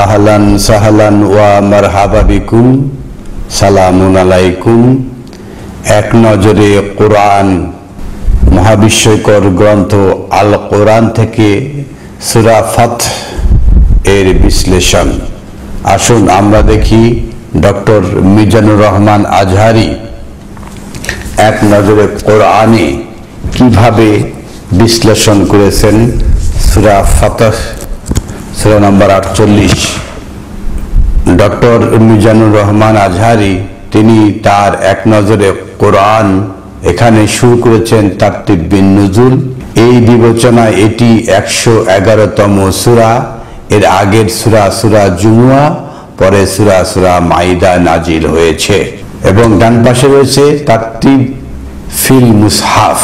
আহলান সাহলান ওয়া মারহাবা বিকুম, সালামুন আলাইকুম। এক নজরে কোরআন, মহাবিস্ময়কর গ্রন্থ আল কোরআন থেকে সূরা ফাতহ এর বিশ্লেষণ। আসুন আমরা দেখি ডক্টর মিজানুর রহমান আজহারি এক নজরে কোরআনে কিভাবে বিশ্লেষণ করেছেন সূরা ফাতহ, সূরা নম্বর 48। ডক্টর মিজানুর রহমান আজহারি তিনি তার এক নজরে কোরআন এখানে শুরু করেছেন তারতিব বিন নুজুল। এই বিবেচনায় এটি 111তম সূরা। এর আগের সূরা সূরা জুমুয়া, পরে সূরা মাইদা নাজিল হয়েছে এবং ডান পাশে রয়েছে তারতিব ফিল মুসহাফ।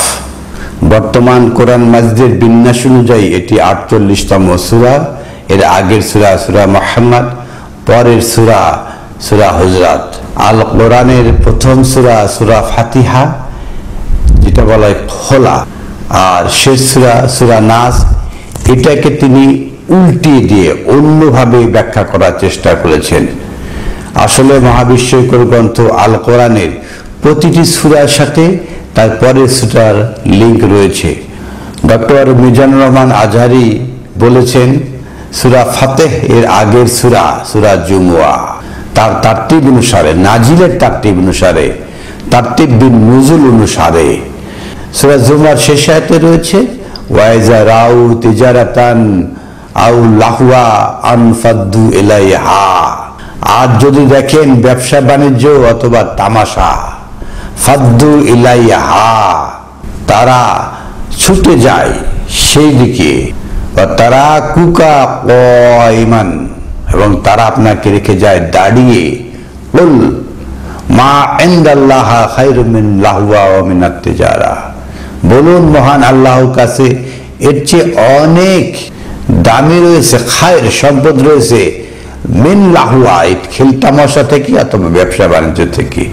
বর্তমান কোরআন মাজিদের বিন্যাস অনুযায়ী এটি 48তম সূরা। এর আগের সূরা মুহাম্মদ, পরের সূরা হুজরাত। আল কোরআনের প্রথম সূরা ফাতিহা, যেটা বলা হয় খোলা, আর শেষ সূরা নাস। এটাকে তিনি উল্টিয়ে দিয়ে অন্যভাবে ব্যাখ্যা করার চেষ্টা করেছেন। আসলে মহাবিস্ময়কর গ্রন্থ আল কোরআনের প্রতিটি সূরার সাথে তার পরের সূরার লিঙ্ক রয়েছে। ডক্টর মিজানুর রহমান আজহারি বলেছেন সূরা ফাতহ এর আগের সূরা জুমুয়া, তার তারতিব অনুসারে, নাজিলের তারতিব অনুসারে, তারতিব বিন নুজুল অনুসারে। সূরা জুমুয়ার শেষ আয়াতে রয়েছে ওয়াইজা রাউ তিজারাতান আউ লাহওয়া আনফাদ্দু ইলাইহা। আর যদি দেখেন ব্যবসা বাণিজ্য অথবা তামাশা, ফাদ্দু ইলাইহা, তারা ছুটে যায় সেই দিকে। তারা কুকা কাইমান, এবং তারা আপনাকে রেখে যায় দাঁড়িয়ে। কুল মা ইনদাল্লাহ খায়রুম মিন লাহওয়া ওয়া মিনাত তিজারা। বলুন মহান আল্লাহর কাছে এর চেয়ে অনেক দামি রয়েছে, খায়ের সম্পদ রয়েছে, মিন লাহওয়া, খেল তামাশা থেকে অথবা ব্যবসা বাণিজ্য থেকে।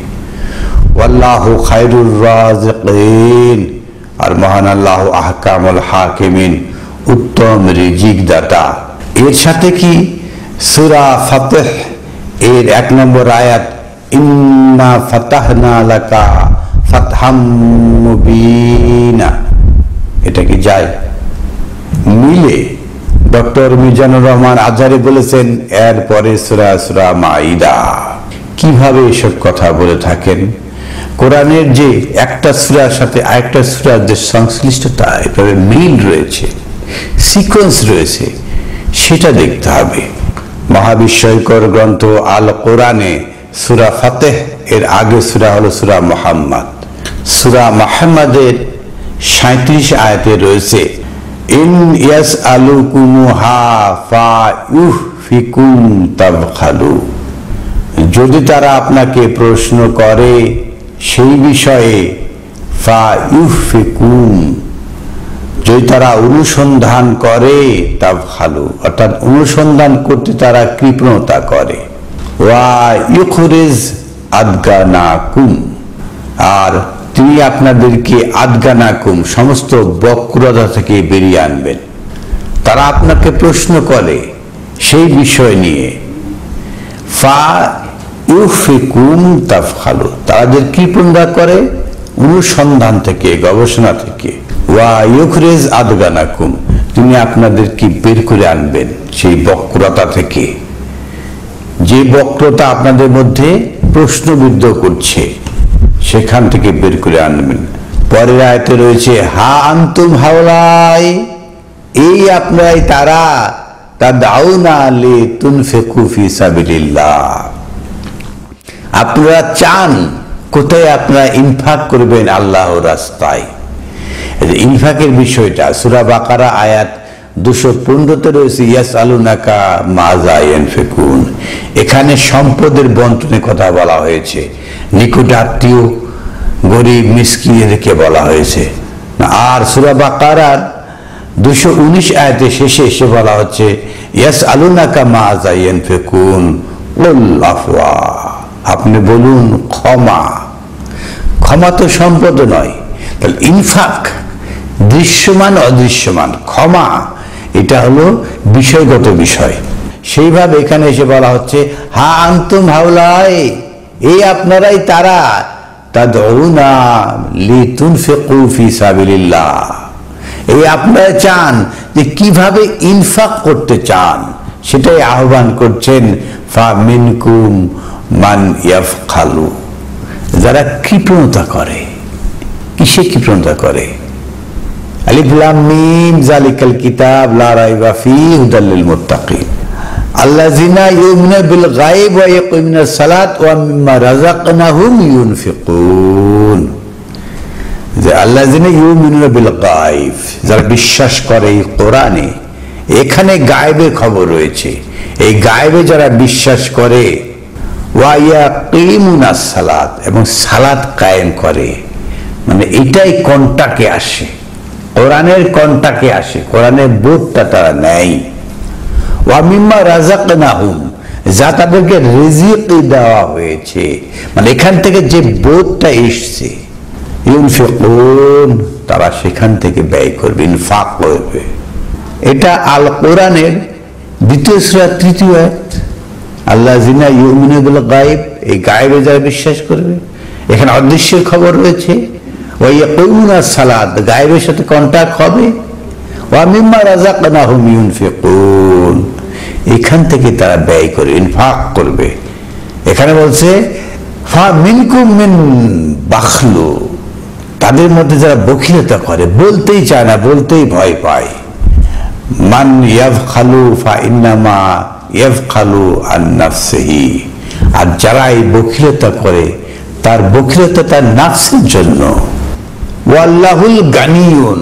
ওয়াল্লাহু খায়রুর রাযিকিন, আর মহান আল্লাহ আহকামুল হাকিমিন, উত্তম রিজিক দাতা। এর সাথে কি সূরা ফাতহ এর 1 নম্বর আয়াত ইন্না ফাতাহনা লাকা ফাতহাম মুবিনা, এটা কি যায়? মিলে? ডক্টর মিজানুর রহমান আজহারি বলেছেন এরপরে সূরা মাইদা। কিভাবে এসব কথা বলে থাকেন? কোরআনের যে একটা সূরার সাথে আরেকটা সূরার যে সংশ্লিষ্টতা, এভাবে মিল রয়েছে, সিকোয়েন্স রয়েছে, সেটা দেখতে হবে। মহাবিস্ময়কর গ্রন্থ আল কোরআনে সূরা ফাতহ এর আগে সূরা হলো সূরা মুহাম্মদ। সূরা মুহাম্মদের 37 আয়াতে রয়েছে ইন ইয়াসআলুকুমুহা ফায়ুহফিকুম তাবখালু। যদি তারা আপনাকে প্রশ্ন করে সেই বিষয়ে, ফায়ুহফিকুম, যদি তারা অনুসন্ধান করে, তাবখালু, অর্থাৎ অনুসন্ধান করতে তারা কৃপণতা করে। ওয়া ইউখরিজ আদগানাকুম, আর তিনি আপনাদেরকে আদগানাকুম, সমস্ত বক্রতা থেকে বেরিয়ে আনবেন। তারা আপনাকে প্রশ্ন করে সেই বিষয় নিয়ে, ফায়ুহফিকুম তাবখালু, তারা যে কৃপণতা করে অনুসন্ধান থেকে, গবেষণা থেকে। ওয়া ইউখরিজ আদগানাকুম, তিনি আপনাদেরকে বের করে আনবেন সেই বক্রতা থেকে, যে বক্রতা আপনাদের মধ্যে প্রশ্নবিদ্ধ করছে, সেখান থেকে বের করে আনবেন। পরের আয়াতে রয়েছে হা আনতুম হাওলাই, এই আপনারাই তারা, তাদাউনা লিতুনফিকু ফি সাবিলিল্লাহ, আপনারা চান কোথায় আপনারা ইনফাক করবেন আল্লাহর রাস্তায়। ইনফাকের বিষয়টা সূরা বাকারা আয়াত 215-তে রয়েছে ইয়াসআলুনাকা মাজা ইয়ানফিকুন। এখানে সম্পদের বন্টনের কথা বলা হয়েছে, নিকট আত্মীয়, গরিব, মিসকিনদেরকে বলা হয়েছে। আর সূরা বাকারার 219 আয়াতে শেষে এসে বলা হচ্ছে ইয়াসআলুনাকা মাজা ইয়ানফিকুন কুল আফওয়া, আপনি বলুন ক্ষমা। ক্ষমা তো সম্পদ নয়, তাহলে ইনফাক দৃশ্যমান অদৃশ্যমান, ক্ষমা এটা হলো বিষয়গত বিষয়। সেইভাবে এখানে এসে বলা হচ্ছে হা আনতুম হাউলাই, এই আপনারাই তারা, তাদউনা লিতুনফিকু ফি সাবিলিল্লাহ, এই আপনারা চান যে কিভাবে ইনফাক করতে চান, সেটাই আহ্বান করছেন। ফামিনকুম মান ইয়াফখালু, যারা কৃপণতা করে। কিসে কৃপণতা করে? আলিফ লাম মিম যালিকাল কিতাব লা রাইবা ফীহি হুদাল লিল মুত্তাকিন আল্লাযিনা ইউমিনুনা বিল গায়ব ওয়া ইয়াকুমুনাস সালাত ওয়া মিম্মা রাযাকনাহুম ইউনফিকুন। যে আল্লাযিনা ইউমিনুনা বিল গায়ব, যারা বিশ্বাস করে এই কোরআনে, এখানে গায়েবের খবর রয়েছে, এই গায়েবে যারা বিশ্বাস করে, ওয়া ইয়াকিমুনাস সালাত, এবং সালাত কায়েম করে, মানে এটাই কন্টাকে আসে, কোরআনের কন্টাকে আসে, কোরআনের বোধটা তারা নেয়। ওয়া মিম্মা রাযাকনাহুম, যা তাদেরকে রিজিক দেওয়া হয়েছে, মানে এখান থেকে যে বোধটা এসছে, ইউনফিকুন, তারা সেখান থেকে ব্যয় করবে, ইনফাক করবে। এটা আল কোরআনের 2 সূরা 3 আয়াত। আল্লাযিনা ইউমিনুনা বিল গায়ব, এই গায়েবে যারা বিশ্বাস করবে, এখানে অদৃশ্যের খবর রয়েছে। ওয়া ইয়াকুমুনাস সালাত, গায়েবের সাথে কন্টাক্ট হবে। ওয়া মিম্মা রাযাকনাহুম ইউনফিকুন, এখান থেকে তারা ব্যয় করে, ইনফাক করবে। এখানে বলছে ফামিনকুম মিন বাখলু, তাদের মধ্যে যারা বখিলতা করে, বলতেই চায় না, বলতেই ভয় পায়। মান ইয়াফখালু ফাইন্নামা ইয়াফখালু আন নাফসিহি, আর যারা এই বখিলতা করে, তার বখিলতা তার নাফসের জন্য। ওয়াল্লাহুল গানিয়ুন,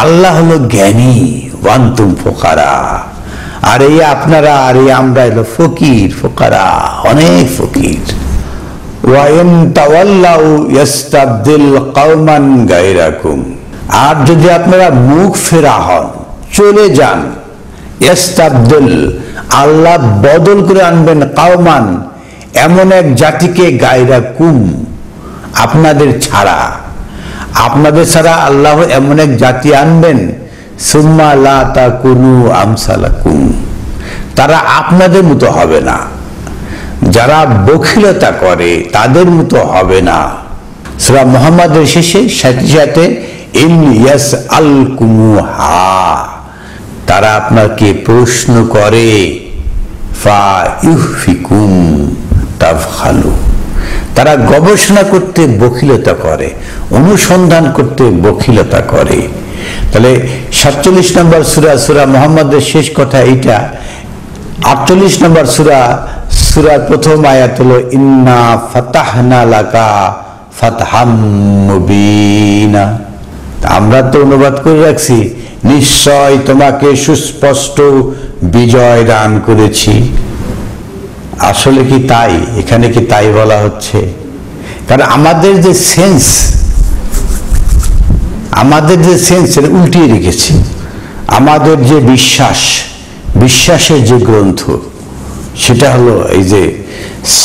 আল্লাহ হলো জ্ঞানী। ওয়ান্তুম ফুকারা, আর এই আপনারা, আর এই আমরা হলো ফকির, ফুকারা, অনেক ফকির। ওয়া ইন তাওয়াল্লাউ ইস্তাবদিল কওমান গায়রাকুম, আর যদি আপনারা মুখ ফেরা হন, চলে যান, ইস্তাবদিল, আল্লাহ বদল করে আনবেন, কওমান, এমন এক জাতিকে, গায়রাকুম, আপনাদের ছাড়া, আপনাদের ছাড়া আল্লাহ এমন এক জাতি আনবেন, সুম্মা লা তাকুনু আমসালাকুম, তারা আপনাদের মতো হবে না, যারা বখিলতা করে তাদের মতো হবে না। সূরা মুহাম্মাদের শেষে সাথে ইন ইয়াসআলকুমুহা, তারা আপনাকে প্রশ্ন করে, ফা ইউফিকুম তাফখালু, তারা গবেষণা করতে বখিলতা করে, অনুসন্ধান করতে বখিলতা করে। তাহলে 47 নম্বর সূরা, সূরা মুহাম্মাদের শেষ কথা এইটা। 48 নম্বর সূরা, সূরার প্রথম আয়াত হলো ইন্না ফাতাহনা লাকা ফাতহাম মুবিনা। আমরা তো অনুবাদ করে রাখছি, নিশ্চয় তোমাকে সুস্পষ্ট বিজয় দান করেছি। আসলে কি তাই? এখানে কি তাই বলা হচ্ছে? কারণ আমাদের যে সেন্স, এটা উল্টিয়ে রেখেছি। আমাদের যে বিশ্বাসের যে গ্রন্থ, সেটা হলো এই যে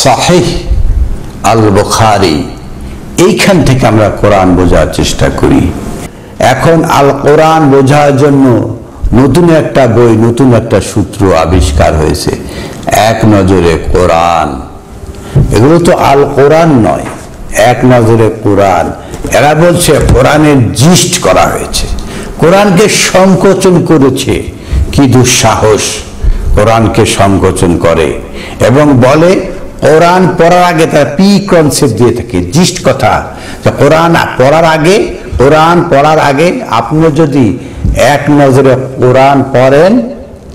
সহিহ আল বুখারী, এইখান থেকে আমরা কোরআন বোঝার চেষ্টা করি। এখন আল কোরআন বোঝার জন্য নতুন একটা বই, নতুন একটা সূত্র আবিষ্কার হয়েছে, এক নজরে কোরআন। এগুলো তো আল কোরআন নয়, এক নজরে কোরআন। এরা বলছে কোরআনের জিস্ট করা হয়েছে, কোরআনকে সংকোচন করেছে। কি দুঃসাহস! কোরআনকে সংকোচন করে এবং বলে কোরআন পড়ার আগে তারা পি কনসেপ্ট দিয়ে থাকে, জিস্ট কথা। কোরআন পড়ার আগে আপনি যদি এক নজরে কোরআন পড়েন,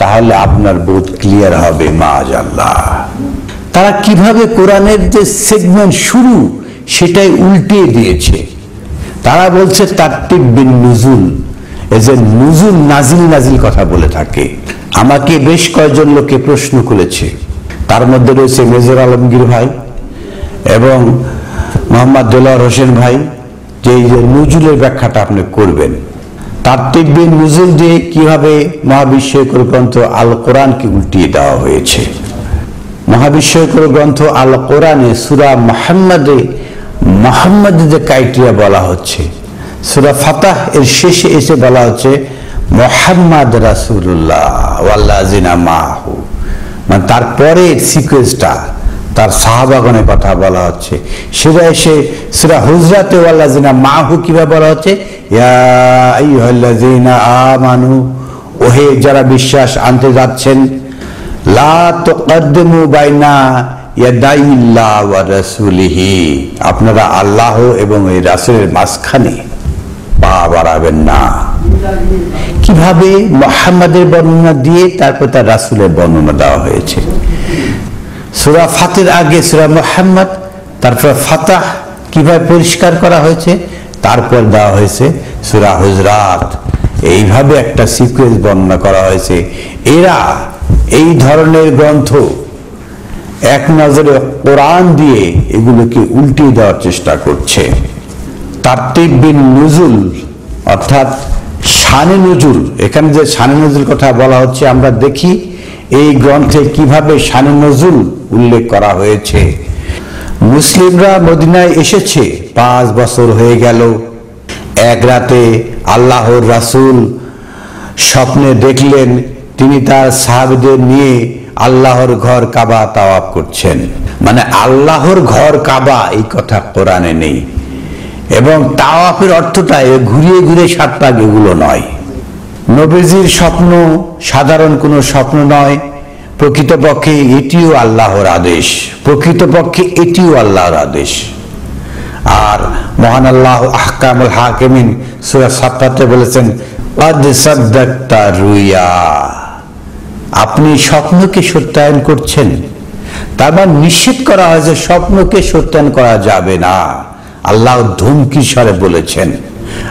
তাহলে আপনার বোধ ক্লিয়ার হবে। মাআজাল্লাহ, তারা কিভাবে কোরআনের যে সেগমেন্ট শুরু, সেটাই উল্টিয়ে দিয়েছে। তারা বলছে তারতিব বিন নুজুল, এই যে নুজুল, নাজিল কথা বলে থাকে। আমাকে বেশ কয়েকজন লোকে প্রশ্ন করেছে, তার মধ্যে রয়েছে মেজর আলমগীর ভাই এবং মোহাম্মদ দেলোয়ার হোসেন ভাই, যে এই যে নুজুলের ব্যাখ্যাটা আপনি করবেন। তারতিব বিন নুজুল দিয়ে কিভাবে মহাবিশ্বকর গ্রন্থ আল কোরআনকে উল্টিয়ে দেওয়া হয়েছে। মহাবিশ্বকর গ্রন্থ আল কোরআনে সূরা মুহাম্মাদের যে ক্রাইটেরিয়া বলা হচ্ছে, সূরা ফাতাহ এর শেষে এসে বলা হচ্ছে মুহাম্মদ রাসূলুল্লাহ ওয়াল্লাযিনা মাহু, তারপরে সিকোয়েন্সটা তার সাহাবাগণের কথা বলা হচ্ছে। সেটা এসে সূরা হুজরাতে ওয়াল্লাযিনা মাহু কিভাবে বলা হচ্ছে, ইয়া আইয়ুহাল্লাযিনা আমানু, ওহে যারা বিশ্বাস আনতে যাচ্ছেন, লা তুকদ্দিমু বাইনা ইয়াদাইল্লাহ ওয়া রাসূলিহি, আপনারা আল্লাহ এবং এই রাসূলের মাঝখানে পা বাড়াবেন না। কিভাবে? মুহাম্মাদের বর্ণনা দিয়ে তারপর তার রাসূলের বর্ণনা দেওয়া হয়েছে। সূরা ফাতির আগে সূরা মুহাম্মদ, তারপর ফাতাহ কিভাবে পরিষ্কার করা হয়েছে, তারপর দেওয়া হয়েছে সূরা হুজরাত। এইভাবে একটা সিকোয়েন্স বর্ণনা করা হয়েছে। এরা এই ধরনের গ্রন্থ এক নজরে কোরআন দিয়ে এগুলোকে উল্টিয়ে দেওয়ার চেষ্টা করছে। তারতিব বিন নুজুল অর্থাৎ শানে নজুল, এখানে যে শানে নজুল কথা বলা হচ্ছে আমরা দেখি এই গ্রন্থে কিভাবে শানে নজুল উল্লেখ করা হয়েছে। মুসলিমরা মদিনায় এসেছে 5 বছর হয়ে গেল। এক রাতে আল্লাহর রাসূল স্বপ্নে দেখলেন তিনি তার সাহাবীদের নিয়ে আল্লাহর ঘর কাবা তাওয়াফ করছেন। মানে আল্লাহর ঘর কাবা এই কথা কোরআনে নেই, এবং তাওয়াফের অর্থটা ঘুরিয়ে ঘুরিয়ে 7 পাক এগুলো নয়। নবীজির স্বপ্ন সাধারণ কোনো স্বপ্ন নয়, প্রকৃতপক্ষে এটিও আল্লাহর আদেশ, প্রকৃতপক্ষে এটিও আল্লাহর আদেশ। আর মহান আল্লাহ আহকামুল হাকিমিন সূরা সাফফাতে বলেছেন, ক্বাদ সাদ্দাকতা রুইয়া, আপনি স্বপ্নকে সত্যায়ন করছেন। তার মানে নিষেধ করা হয়েছে স্বপ্নকে সত্যায়ন করা যাবে না, আল্লাহ ধমকি স্বরে বলেছেন।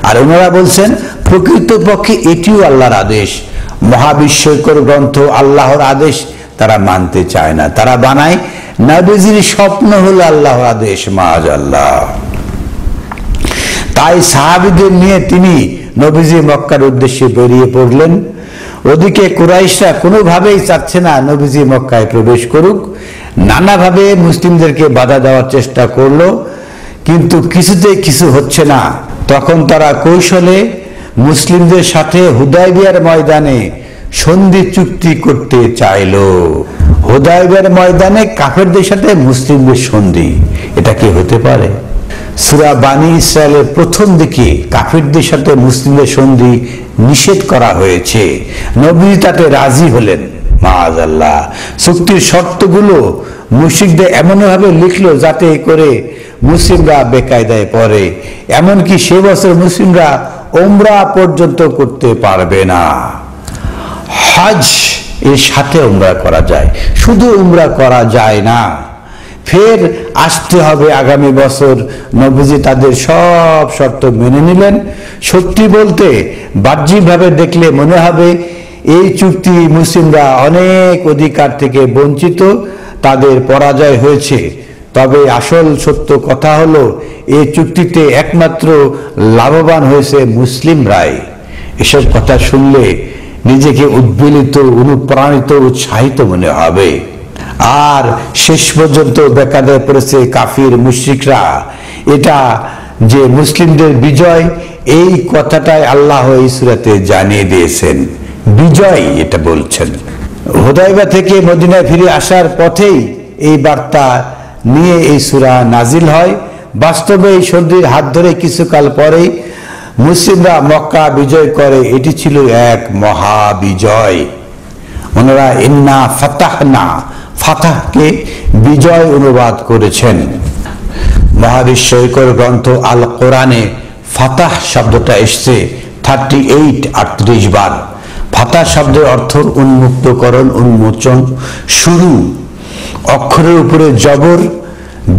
আর ওনারা বলছেন প্রকৃতপক্ষে এটিও আল্লাহর আদেশ। মহাবিস্ময়কর গ্রন্থ আল্লাহর আদেশ তারা মানতে চায় না, তারা বানায় নবীজির স্বপ্ন হলো আল্লাহর আদেশ। মাআযাল্লাহ। তাই সাহাবীদের নিয়ে তিনি নবীজি মক্কার উদ্দেশ্যে বেরিয়ে পড়লেন। ওদিকে কুরাইশরা কোনোভাবেই চাচ্ছে না নবীজি মক্কায় প্রবেশ করুক, নানাভাবে মুসলিমদেরকে বাধা দেওয়ার চেষ্টা করলো, কিন্তু কিছুতেই কিছু হচ্ছে না। তখন তারা কৌশলে মুসলিমদের সাথে হুদায়বিয়ার ময়দানে সন্ধি চুক্তি করতে চাইল। হুদায়বিয়ার ময়দানে কাফেরদের সাথে মুসলিমদের সন্ধি, এটা কি হতে পারে? সূরা বানী ইসরায়েলের প্রথম দিকে কাফেরদের সাথে মুসলিমদের সন্ধি নিষেধ করা হয়েছে। নবী তাতে রাজি হলেন। মাআযাল্লাহ। চুক্তির শর্তগুলো মুশরিকদের এমনভাবে লিখলো যাতে করে মুসলিমরা বেকায়দায় পড়ে। এমনকি সে বছর মুসলিমরা উমরা পর্যন্ত করতে পারবে না। হজ এর সাথে উমরা করা যায়, শুধু উমরা করা যায় না, ফের আসতে হবে আগামী বছর। নবীজি তাদের সব শর্ত মেনে নিলেন। সত্যি বলতে বাহ্যিকভাবে দেখলে মনে হবে এই চুক্তি মুসলিমরা অনেক অধিকার থেকে বঞ্চিত, তাদের পরাজয় হয়েছে। তবে আসল সত্য কথা হলো এই চুক্তিতে একমাত্র লাভবান হয়েছে মুসলিমরাই। এসব কথা শুনলে নিজেকে উদ্বেলিত, অনুপ্রাণিত, উৎসাহিত মনে হবে। আর শেষ পর্যন্ত বেকায়দায় পড়েছে কাফির মুশরিকরা। এটা যে মুসলিমদের বিজয়, এই কথাটাই আল্লাহ এই সূরাতে জানিয়ে দিয়েছেন। বিজয় এটা বলছেন। হুদায়বিয়া থেকে মদিনায় ফিরে আসার পথেই এই বার্তা নিয়ে এই সূরা নাজিল হয়। বাস্তবে এই সন্ধির হাত ধরে কিছুকাল পরেই মুসলিমরা মক্কা বিজয় করে। এটি ছিল এক মহা বিজয়। ওনারা ইন্না ফাতাহনা, ফাতাহকে বিজয় অনুবাদ করেছেন। মহাবিস্ময়কর গ্রন্থ আল কোরআনে ফাতাহ শব্দটা এসছে 38 বার। ফাতাহ শব্দের অর্থ উন্মুক্তকরণ, উন্মোচন, শুরু। অক্ষরের উপরে জবর,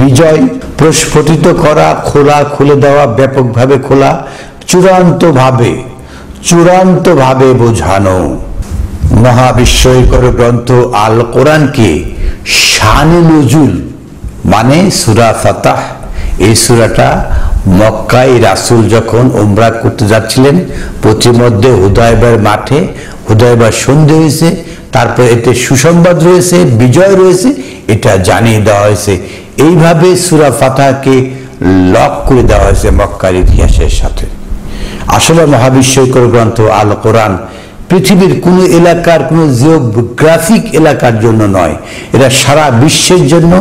বিজয়, প্রস্ফুটিত করা, খোলা, খুলে দেওয়া, ব্যাপকভাবে খোলা, চূড়ান্তভাবে বোঝানো। মহাবিস্ময়কর গ্রন্থ আল কোরআনকে শানে নজুল মানে সূরা ফাতাহ। এই সূরাটা মক্কায় রাসূল যখন উমরা করতে যাচ্ছিলেন, প্রতিমধ্যে হুদায়বিয়ার মাঠে হুদায়বিয়ার সন্ধি হয়েছে, তারপর এতে সুসংবাদ রয়েছে, বিজয় রয়েছে, এটা জানিয়ে দেওয়া হয়েছে। এইভাবে সূরা ফাতাহকে লক করে দেওয়া হয়েছে মক্কার ইতিহাসের সাথে। আসলে মহাবিস্ময়কর গ্রন্থ আল কোরআন পৃথিবীর কোনো এলাকার কোনো জিওগ্রাফিক এলাকার জন্য নয়, এটা সারা বিশ্বের জন্য,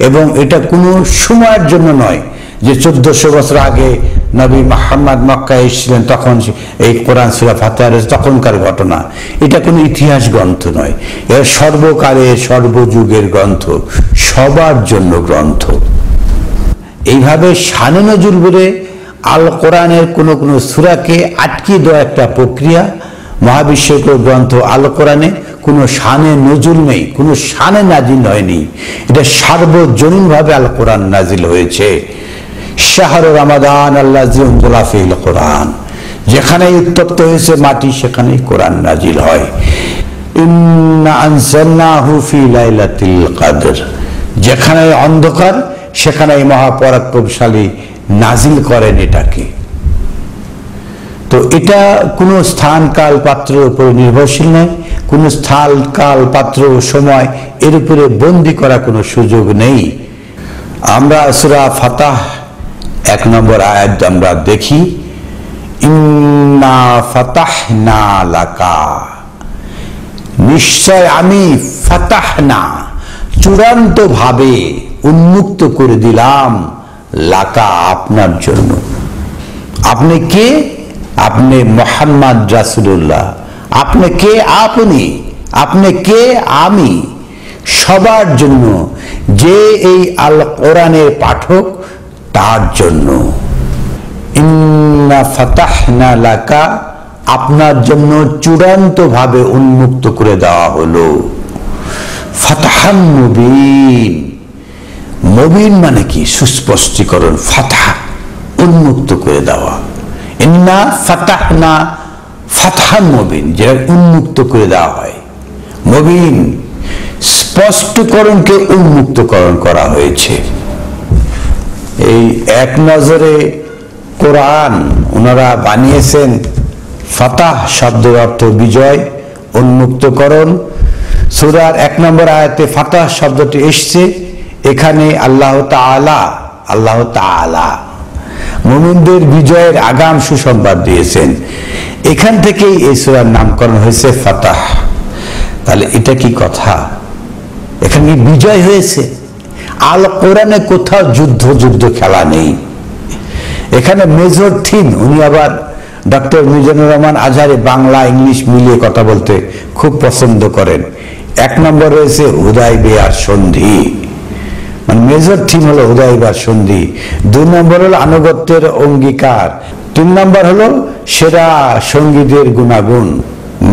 এবং এটা কোনো সময়ের জন্য নয় যে 1400 বছর আগে নবী মুহাম্মদ মক্কায় এসেছিলেন তখন এই কোরআন সূরা ফাতিহা তখনকার ঘটনা। এটা কোনো ইতিহাস গ্রন্থ নয়, এর সর্বকালের সর্বযুগের গ্রন্থ, সবার জন্য গ্রন্থ। এইভাবে শানে নজুল বলে আল কোরআনের কোনো কোনো সূরাকে আটকে দেওয়া একটা প্রক্রিয়া। মহাবিশ্বকর গ্রন্থ আল কোরআনে কোনো শানে নজুল নেই, কোনো শানে নাজিল হয়নি, এটা সার্বজনীনভাবে আল কোরআন নাজিল হয়েছে। শাহরু রমাদান আল্লাযী উনজিলা ফীহিল কোরআন, যেখানেই উত্তপ্ত হয়েছে মাটি সেখানেই কোরআন নাজিল হয়। ইন্না আনজালনাহু ফী লাইলাতিল কদর, যেখানে অন্ধকার সেখানেই মহাপরাক্রমশালী নাজিল করেন এটাকে। তো এটা কোনো স্থান কাল পাত্রের উপরে নির্ভরশীল নয়, কোনো স্থান কাল পাত্র সময় এর উপরে বন্দি করা কোনো সুযোগ নেই। আমরা সূরা ফাতিহা 1 নম্বর আয়াত আমরা দেখি, ইন্না ফাতাহনা লাকা, নিশ্চয় আমি ফাতাহনা চূড়ান্ত ভাবে উন্মুক্ত করে দিলাম, লাকা আপনার জন্য। আপনি কে? আপনি মুহাম্মদ রাসূলুল্লাহ। আপনি কে? আপনি কে? আমি। সবার জন্য, যে এই আল কোরআনের পাঠক তার জন্য। ইন্না ফাতাহনা লাকা, আপনার জন্য চূড়ান্ত ভাবে উন্মুক্ত করে দেওয়া হলো। ফাতহাম মুবিন, মুবিন মানে কি? সুস্পষ্টীকরণ। ফাতহা উন্মুক্ত করে দেওয়া। ইন্না ফাতাহনা ফাতহাম মুবিন, যেটা উন্মুক্ত করে দেওয়া হয়। মুবিন স্পষ্টকরণকে উন্মুক্তকরণ করা হয়েছে। এই এক নজরে কোরআন ওনারা বানিয়েছেন। ফাতাহ শব্দের অর্থ বিজয়, উন্মুক্তকরণ। সূরার 1 নম্বর আয়াতে ফাতাহ শব্দটি এসছে। এখানে আল্লাহ তাআলা মুমিনদের বিজয়ের আগাম সুসংবাদ দিয়েছেন। এখান থেকেই এই সূরার নামকরণ হয়েছে ফাতাহ। তাহলে এটা কি কথা? এখানে বিজয় হয়েছে। আল কোরআনে কোথাও যুদ্ধ খেলা নেই। এখানে মেজর থিম, উনি আবার ডক্টর মিজানুর রহমান আজহারি বাংলা ইংলিশ মিলিয়ে কথা বলতে খুব পছন্দ করেন। 1 নম্বর রয়েছে হুদায়বিয়ার সন্ধি, মানে মেজর থিম হলো হুদায়বিয়ার সন্ধি। 2 নম্বর হলো আনুগত্যের অঙ্গীকার। 3 নম্বর হলো সেরা সঙ্গীদের গুণাগুণ।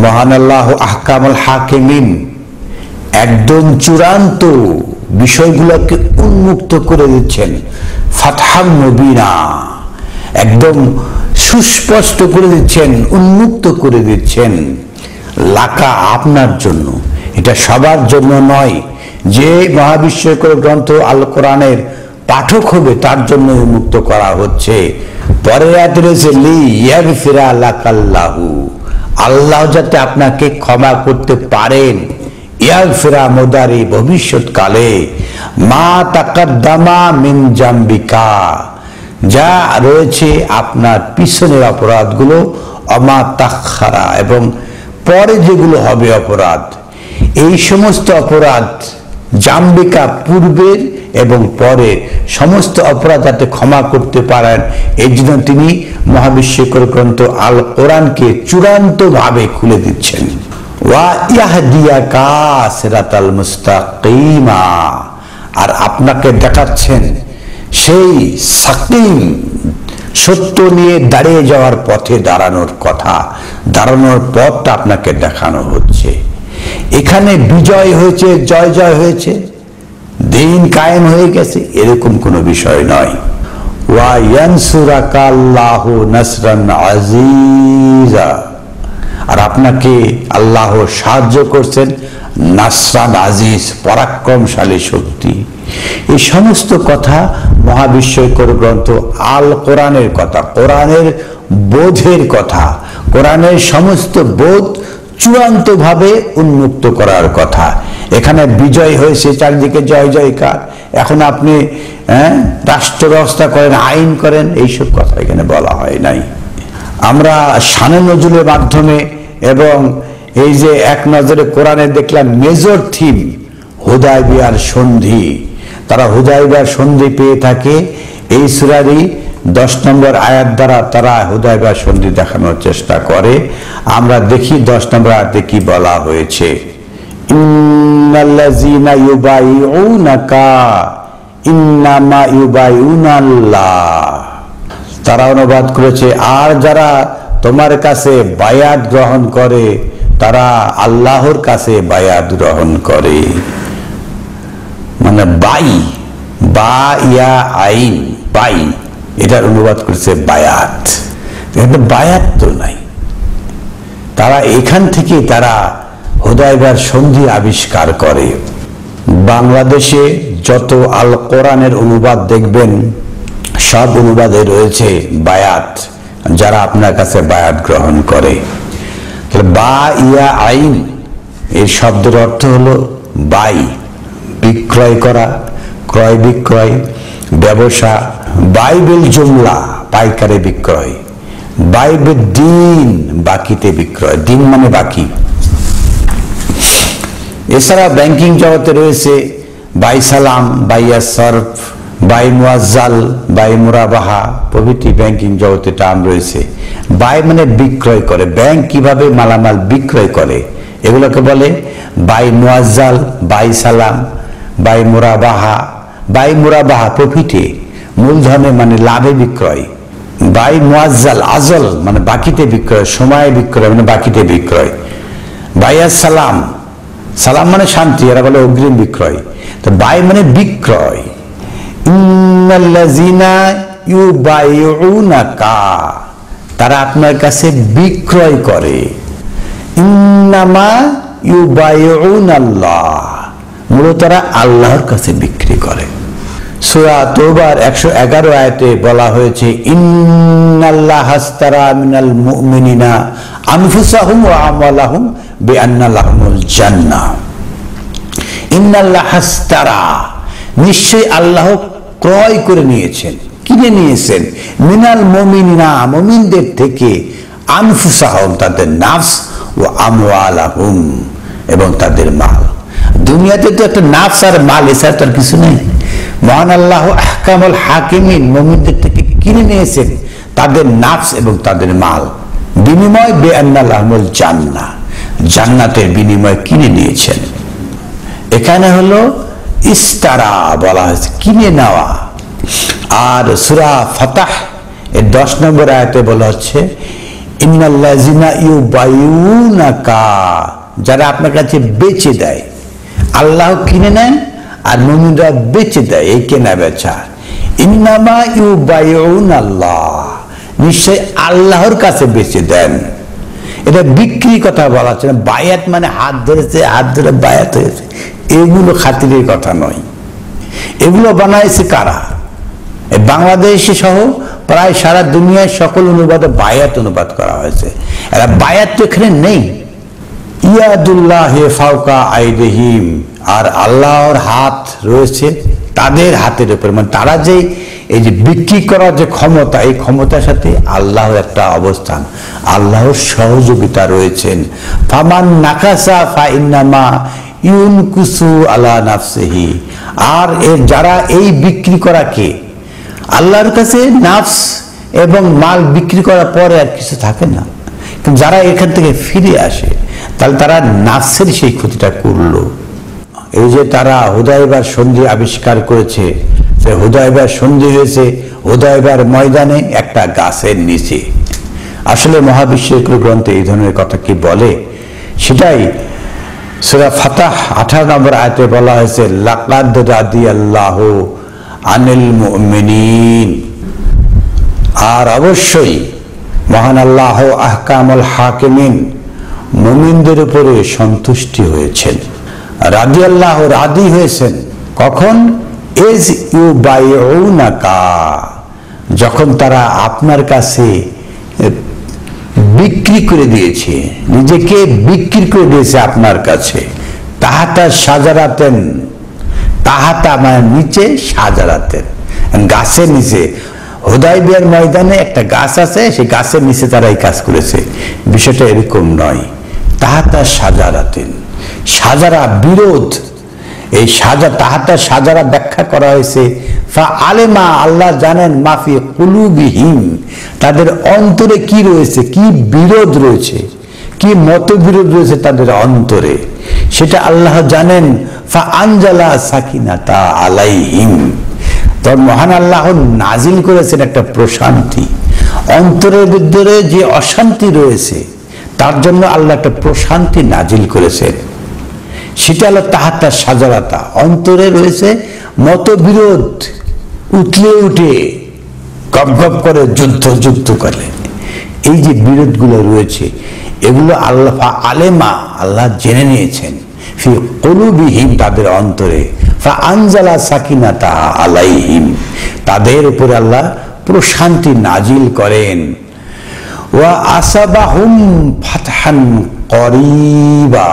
মহান আল্লাহ আহকামুল হাকিমিন, একদম চূড়ান্ত বিষয়গুলোকে উন্মুক্ত করে দিচ্ছেন। ফাতহাম মুবিনা, একদম সুস্পষ্ট করে দিচ্ছেন, উন্মুক্ত করে দিচ্ছেন। লাকা আপনার জন্য, এটা সবার জন্য নয়। যে মহাবিশ্বকর গ্রন্থ আল কোরআনের পাঠক হবে তার জন্য উন্মুক্ত করা হচ্ছে। পরের আয়াতে রয়েছে লি ইয়াগফিরা লাকাল্লাহু, আল্লাহ যাতে আপনাকে ক্ষমা করতে পারেন। ইয়াগফিরা মুদারি, ভবিষ্যৎকালে। মা তাকাদ্দামা মিন জামবিকা, যা রয়েছে আপনার পিছনের অপরাধগুলো। অমা তাখারা, এবং পরে যেগুলো হবে অপরাধ। এই সমস্ত অপরাধ জামবিকা, পূর্বের এবং পরে সমস্ত অপরাধ যাতে ক্ষমা করতে পারেন, এই জন্য তিনি মহাবিশ্বকর গ্রন্থ আল কোরআনকে চূড়ান্ত ভাবে খুলে দিচ্ছেন। ওয়া ইয়াহদিয়াকা সিরাতাল মুস্তাকিমা, আর আপনাকে দেখাচ্ছেন সেই সাকিম, সত্য নিয়ে দাঁড়িয়ে যাওয়ার পথে দাঁড়ানোর কথা, দাঁড়ানোর পথটা আপনাকে দেখানো হচ্ছে। এখানে বিজয় হয়েছে, জয় হয়েছে, দিন কায়েম হয়ে গেছে, এরকম কোনো বিষয় নয়। ওয়া ইয়ানসুরাকাল্লাহু নাসরান আজিজা, আর আপনাকে আল্লাহ সাহায্য করছেন নাসরান আজিজ, পরাক্রমশালী শক্তি। এই সমস্ত কথা মহাবিশ্বকর গ্রন্থ আল কোরআনের কথা, কোরআনের বোধের কথা, কোরআনের সমস্ত বোধ চূড়ান্ত ভাবে উন্মুক্ত করার কথা। এখানে বিজয় হয়েছে, চারদিকে জয় জয়কার। এখন আপনি রাষ্ট্র ব্যবস্থা করেন, আইন করেন, এইসব কথা এখানে বলা হয় নাই। আমরা শানে নজুলের মাধ্যমে এবং এই যে এক নজরে কোরআনে দেখলাম মেজর থিম হুদায়বিয়ার সন্ধি, তারা হুদায়বিয়ার সন্ধি পেয়ে থাকে এই সূরারই 10 নম্বর আয়াত দ্বারা তারা হুদায়বিয়ার সন্ধি দেখানোর চেষ্টা করে। আমরা দেখি 10 নম্বর আয়াতে কি বলা হয়েছে। ইন্নাল্লাযীনা ইউবাইউনাকা ইন্নামা ইউবাইউনাল্লাহ, তারা অনুবাদ করেছে আর যারা তোমার কাছে বায়াত গ্রহণ করে তারা আল্লাহর কাছে বায়াত গ্রহণ করে। মানে বাই, বা ইয়া আইন, বাই, এটার অনুবাদ করেছে বায়াত। কিন্তু বায়াত তো নাই। তারা এখান থেকে তারা হুদায়বিয়ার সন্ধি আবিষ্কার করে। বাংলাদেশে যত আল কোরআনের অনুবাদ দেখবেন সব অনুবাদে রয়েছে বায়াত, যারা আপনার কাছে বায়াত গ্রহণ করে। বা ইয়া আইন এই শব্দের অর্থ হলো বাই, বিক্রয় করা, ক্রয় বিক্রয়, ব্যবসা। বাইবেল জুমলা পাইকারি বিক্রয়, বাইবেল দিন বাকিতে বিক্রয়, দিন মানে বাকি। এছাড়া ব্যাংকিং জগতে রয়েছে বাই সালাম, বাইয়া সরফ, বাই মুয়াজ্জাল, বাই মুরাবাহা প্রভৃতি ব্যাংকিং জগতে টার্ম রয়েছে। বাই মানে বিক্রয় করে, ব্যাংক কিভাবে মালামাল বিক্রয় করে এগুলোকে বলে বাই মুয়াজ্জাল, বাই সালাম, বাই মুরাবাহা। বাই মুরাবাহা প্রফিটে, মূলধনে মানে লাভে বিক্রয়। বাই মুয়াজ্জাল আজল মানে বাকিতে বিক্রয়, সময়ে বিক্রয় মানে বাকিতে বিক্রয়। বাইয়া সালাম, সালাম মানে শান্তি, এরা বলে অগ্রিম বিক্রয়। তো বাই মানে বিক্রয়। ইন্নাল্লাযীনা ইউবাইউনাকা, তারা আপনার কাছে বিক্রয় করে। ইন্নামা ইউবাইউনাল্লাহ, মূলত তারা আল্লাহর কাছে বিক্রি করে। সূরা তাওবার 111 আয়াতে বলা হয়েছে ইন্নাল্লাহা আশতারা মিনাল মুমিনিনা আনফুসাহুম ওয়া আমওয়ালাহুম বিআন্না লাহুমুল জান্নাহ। ইন্নাল্লাহা আশতারা, নিশ্চয়ই আল্লাহ ক্রয় করে নিয়েছেন, কিনে নিয়েছেন, মিনাল মুমিনিনা মুমিনদের থেকে, আনফুসাহুম তাদের নাফস, ও আমওয়ালাহুম এবং তাদের মাল। দুনিয়াতে তো একটা নাফস আর মাল, এছাড়া তো আর কিছু নেই। মহান আল্লাহ আহকামুল হাকিমিন মুমিনদের থেকে কিনে নিয়েছেন তাদের নাফস এবং তাদের মাল, বিনিময় বিআন্না লাহুমুল জান্নাহ, জান্নাতের বিনিময় কিনে নিয়েছেন। এখানে হলো ইস্তারা বলা হয়েছে, কিনে নেওয়া। আর সূরা ফাতাহ এর 10 নম্বর আয়াতে বলা হচ্ছে ইন্নাল্লাযীনা ইউবাইউনাকা, যারা আপনার কাছে বেচে দেয়। আল্লাহ কিনে নেন আর মুমিনরা বেচে দেয়, এই কেনা বেচা। ইন্নামা ইউবাইউনাল্লাহ, নিশ্চয় আল্লাহর কাছে বেচে দেন। এটা বিক্রি কথা বলা হচ্ছে না। বায়াত মানে হাত ধরেছে, হাত ধরে বায়াত হয়েছে, এগুলো খাতিরের কথা নয়। এগুলো বানাইছে কারা? বাংলাদেশে সহ প্রায় সারা দুনিয়ায় সকল অনুবাদে বায়াত অনুবাদ করা হয়েছে। এরা বায়াত তো এখানে নেই। ইয়াদুল্লাহি ফাওকা আইদিহিম, আর আল্লাহর হাত রয়েছে তাদের হাতের উপর। মানে তারা যে এই যে বিক্রি করার যে ক্ষমতা, এই ক্ষমতার সাথে আল্লাহর একটা অবস্থান, আল্লাহর সহযোগিতা রয়েছেন। ফামান নাকাসা ফাইন্নামা ইউনকুসু আলা নাফসিহি, আর এর যারা এই বিক্রি করাকে আল্লাহর কাছে নাফস এবং মাল বিক্রি করার পরে আর কিছু থাকে না, কিন্তু যারা এখান থেকে ফিরে আসে তাহলে তারা নাফসের সেই ক্ষতিটা করলো। এই যে তারা হুদায়বিয়ার সন্ধি আবিষ্কার করেছে, সে হুদায়বিয়ার সন্ধি হয়েছে হুদায়বিয়ার ময়দানে একটা গাছের নিচে। আসলে মহাবিশ্বের গ্রন্থে এই ধরনের কথা কি বলে, সেটাই সূরা ফাতাহ 18 নম্বর আয়াতে বলা হয়েছে লাকাদ রাদিয়াল্লাহু আনিল মুমিনিন, আর অবশ্যই মহান আল্লাহ আহকামুল হাকিমিন মুমিনদের উপরে সন্তুষ্টি হয়েছেন। রাদিয়াল্লাহু, রাদি হয়েছেন কখন? ইজ ইউবাইউনাকা, যখন তারা আপনার কাছে বিক্রি করে দিয়েছে, নিজেকে বিক্রি করে দিয়েছে আপনার কাছে। তাহাতা সাজারাতেন, তাহাতা মানে নিচে, সাজারাতেন গাছের নিচে। হুদায়বিয়ার ময়দানে একটা গাছ আছে, সেই গাছের নিচে তারা এই কাজ করেছে। বিষয়টা এরকম নয়। তাহাতা সাজারাতেন, সাজারা বিরোধ, এই তাহাতা সাজারা ব্যাখ্যা করা হয়েছে ফা আলেমা, আল্লাহ জানেন, মাফি কুলুবিহিম, তাদের অন্তরে কি রয়েছে, কি বিরোধ রয়েছে, কি মতবিরোধ রয়েছে তাদের অন্তরে, সেটা আল্লাহ জানেন। ফা আনজালা সাকিনাতা আলাইহিম, তখন মহান আল্লাহ নাজিল করেছেন একটা প্রশান্তি। অন্তরের ভিতরে যে অশান্তি রয়েছে তার জন্য আল্লাহ একটা প্রশান্তি নাজিল করেছেন। সেটা হলো তাহাতা সাজারাতা, অন্তরে রয়েছে মতবিরোধ, উঠলে উঠে গপ গপ করে যুদ্ধ করে, এই যে বিরোধগুলো রয়েছে এগুলো আল্লাহ আলেমা, আল্লাহ জেনে নিয়েছেন, ফি কুলুবিহিম, তাদের অন্তরে, ফা আনজালা সাকিনাতা আলাইহিম, তাদের উপরে আল্লাহ প্রশান্তি নাজিল করেন। ওয়া আসাবাহুম ফাতহান করিবা,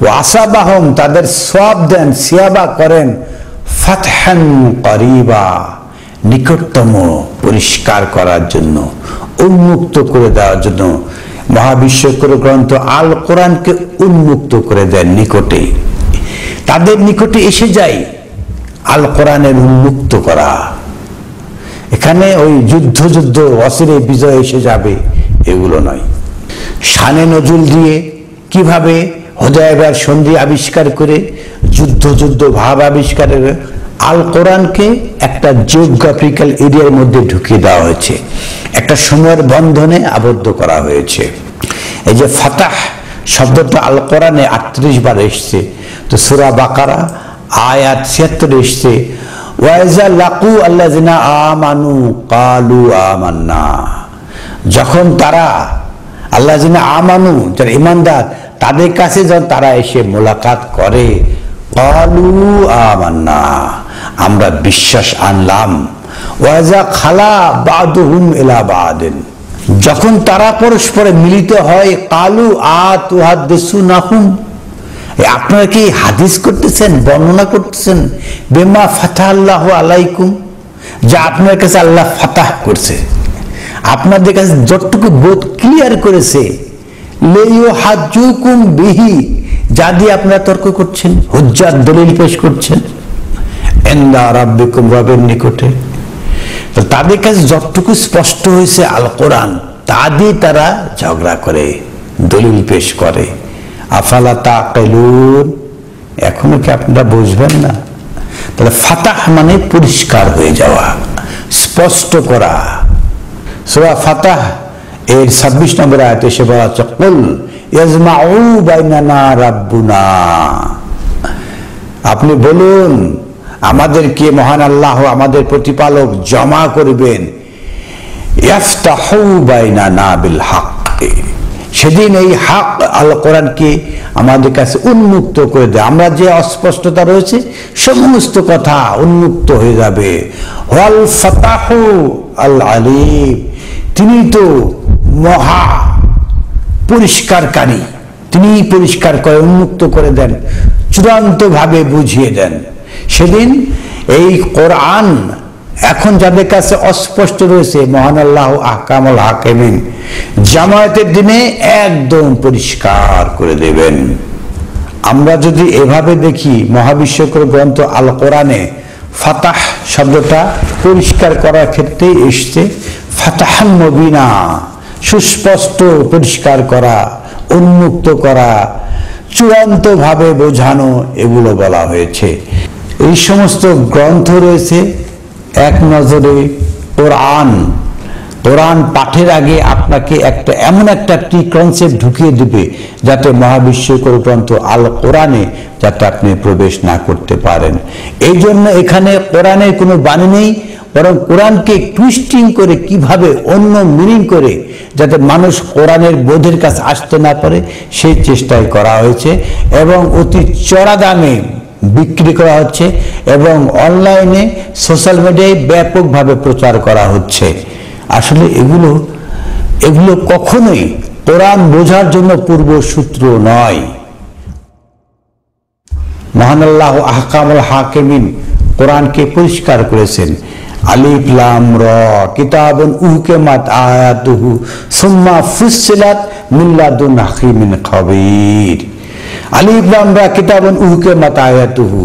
ওয়া আসাবাহুম, তাদের সওয়াব দেন, সিয়াবা করেন, ফাতহান করিবা, নিকটতম পরিষ্কার করার জন্য, উন্মুক্ত করে দেওয়ার জন্য। মহাবিশ্বকর গ্রন্থ আল কোরআনকে উন্মুক্ত করে দেন নিকটে, তাদের নিকটে এসে যায় আল কোরআনের উন্মুক্ত করা। এখানে ওই যুদ্ধ অসিরে বিজয় এসে যাবে এগুলো নয়। শানে নজুল দিয়ে কিভাবে হুদায়বিয়ার সন্ধি আবিষ্কার করে যুদ্ধ ভাব আবিষ্কারের আল কোরআনকে একটা জিওগ্রাফিক্যাল এরিয়ার মধ্যে ঢুকিয়ে দেওয়া হয়েছে, একটা সময়ের বন্ধনে আবদ্ধ করা হয়েছে। এই যে ফাতাহ শব্দটা আল কোরআনে 38 বার এসছে, তো সূরা বাকারা আয়াত 76 এসছে, ওয়াইজা লাকু আল্লাযিনা আমানু ক্বালু আমান্না, যখন তারা আল্লাযিনা আমানু, যারা ঈমানদার, তাদের কাছে যখন তারা এসে মোলাকাত করে, ক্বালু আমান্না, আমরা বিশ্বাস আনলাম। ওয়াজা খালা বাদুহুম ইলা বাদিন, যখন তারা পরস্পরে মিলিত হয়, কালু আতুহাদ্দিসুনাহুম, আপনারা কি হাদিস করতেছেন, বর্ণনা করতেছেন, বিমা ফাতাহাল্লাহু আলাইকুম, যা আপনার কাছে আল্লাহ ফাতাহ করছে, আপনাদের কাছে যতটুকু বোধ ক্লিয়ার করেছে, লিইউহাজ্জুকুম বিহি, যা দিয়ে আপনারা তর্ক করছেন, হুজ্জাত দলিল পেশ করছেন, ইনদা রাব্বিকুম, রবের নিকটে। তো তাদের কাছে যতটুকু স্পষ্ট হয়েছে আল কোরআন, তা দিয়ে তারা ঝগড়া করে, দলিল পেশ করে। আফালা তাকিলুন, এখনো কি আপনারা বুঝবেন না? তাহলে ফাতাহ মানে পরিষ্কার হয়ে যাওয়া, স্পষ্ট করা। সূরা ফাতাহ এর 26 নম্বর আয়াতে এসে বলা হচ্ছে, কুল ইয়াজমাউ বাইনানা রাব্বুনা, আপনি বলুন আমাদেরকে মহান আল্লাহ, আমাদের প্রতিপালক জমা করবেন, ইয়াফতাহু বাইনানা বিল হক, সেদিন এই হক আল কোরআনকে আমাদের কাছে উন্মুক্ত করে দেয়। আমরা যে অস্পষ্টতা রয়েছে সমস্ত কথা উন্মুক্ত হয়ে যাবে। ওয়াল ফাতাহু আল আলিম, তিনি তো মহা পরিষ্কারকারী, তিনি পরিষ্কার করে উন্মুক্ত করে দেন, চূড়ান্ত ভাবে বুঝিয়ে দেন। সেদিন এই কোরআন এখন যাদের কাছে অস্পষ্ট রয়েছে, মহান আল্লাহ আহকামুল হাকিমিন জামায়াতের দিনে একদম পরিষ্কার করে দেবেন। আমরা যদি এভাবে দেখি, মহাবিশ্বকর গ্রন্থ আল কোরআনে ফাতাহ শব্দটা পরিষ্কার করার ক্ষেত্রে এসছে, ফাতাহান মুবিনা, সুস্পষ্ট পরিষ্কার করা, উন্মুক্ত করা, চূড়ান্ত ভাবে বোঝানো, এগুলো বলা হয়েছে। এই সমস্ত গ্রন্থ রয়েছে এক নজরে কোরআন। কোরআন পাঠের আগে আপনাকে এমন একটা কি কনসেপ্ট ঢুকিয়ে দিবে যাতে মহাবিশ্বকর গ্রন্থ আল কোরআনে যাতে আপনি প্রবেশ না করতে পারেন। এই জন্য এখানে কোরআনের কোনো বাণী নেই, বরং কোরআনকে টুইস্টিং করে কিভাবে অন্য মিনিং করে যাতে মানুষ কোরআনের বোধের কাছে আসতে না পারে সেই চেষ্টাই করা হয়েছে, এবং অতি চড়া দামে বিক্রি করা হচ্ছে এবং অনলাইনে সোশ্যাল মিডিয়ায় ব্যাপকভাবে প্রচার করা হচ্ছে। আসলে এগুলো কখনোই কোরআন বোঝার জন্য পূর্বসূত্র নয়। মহান আল্লাহ আহকামুল হাকিমিন কোরআনকে পরিষ্কার করেছেন। আলিফ লাম র কিতাবুন উহকিমাত আয়াতুহু সুম্মা ফুসসিলাত মিন লাদুন হাকিমিন খাবীর। আলিফ লাম রা কিতাবুন উহকিমাত আয়াতুহু,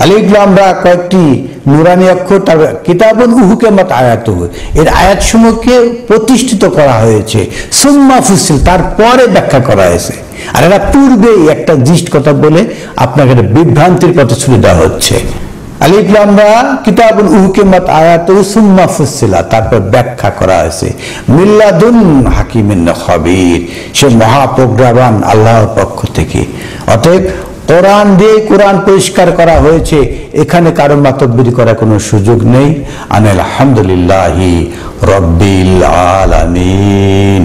আলিফ লাম রা কয়েকটি নুরানি অক্ষর, তার কিতাবুন উহকিমাত আয়াতুহু, এর আয়াতসমূহকে প্রতিষ্ঠিত করা হয়েছে। সুম্মা ফুসসিল, তারপরে ব্যাখ্যা করা হয়েছে। আর এরা পূর্বেই একটা জিস্ট কথা বলে আপনাকে বিভ্রান্তির পথে ছুড়ে দেওয়া হচ্ছে। আলিফ লাম রা কিতাবুন উহকিমাত আয়াতুহু সুম্মা ফুসসিলা, তারপর ব্যাখ্যা করা হয়েছে মিন লাদুন হাকিমিন খাবীর, সে মহাপ্রজ্ঞাবান আল্লাহর পক্ষ থেকে। অতএব কোরআন দিয়ে কোরআন পরিষ্কার করা হয়েছে, এখানে কারো মাতব্বরি করার কোনো সুযোগ নেই। আলহামদুলিল্লাহি রাব্বিল আলামিন।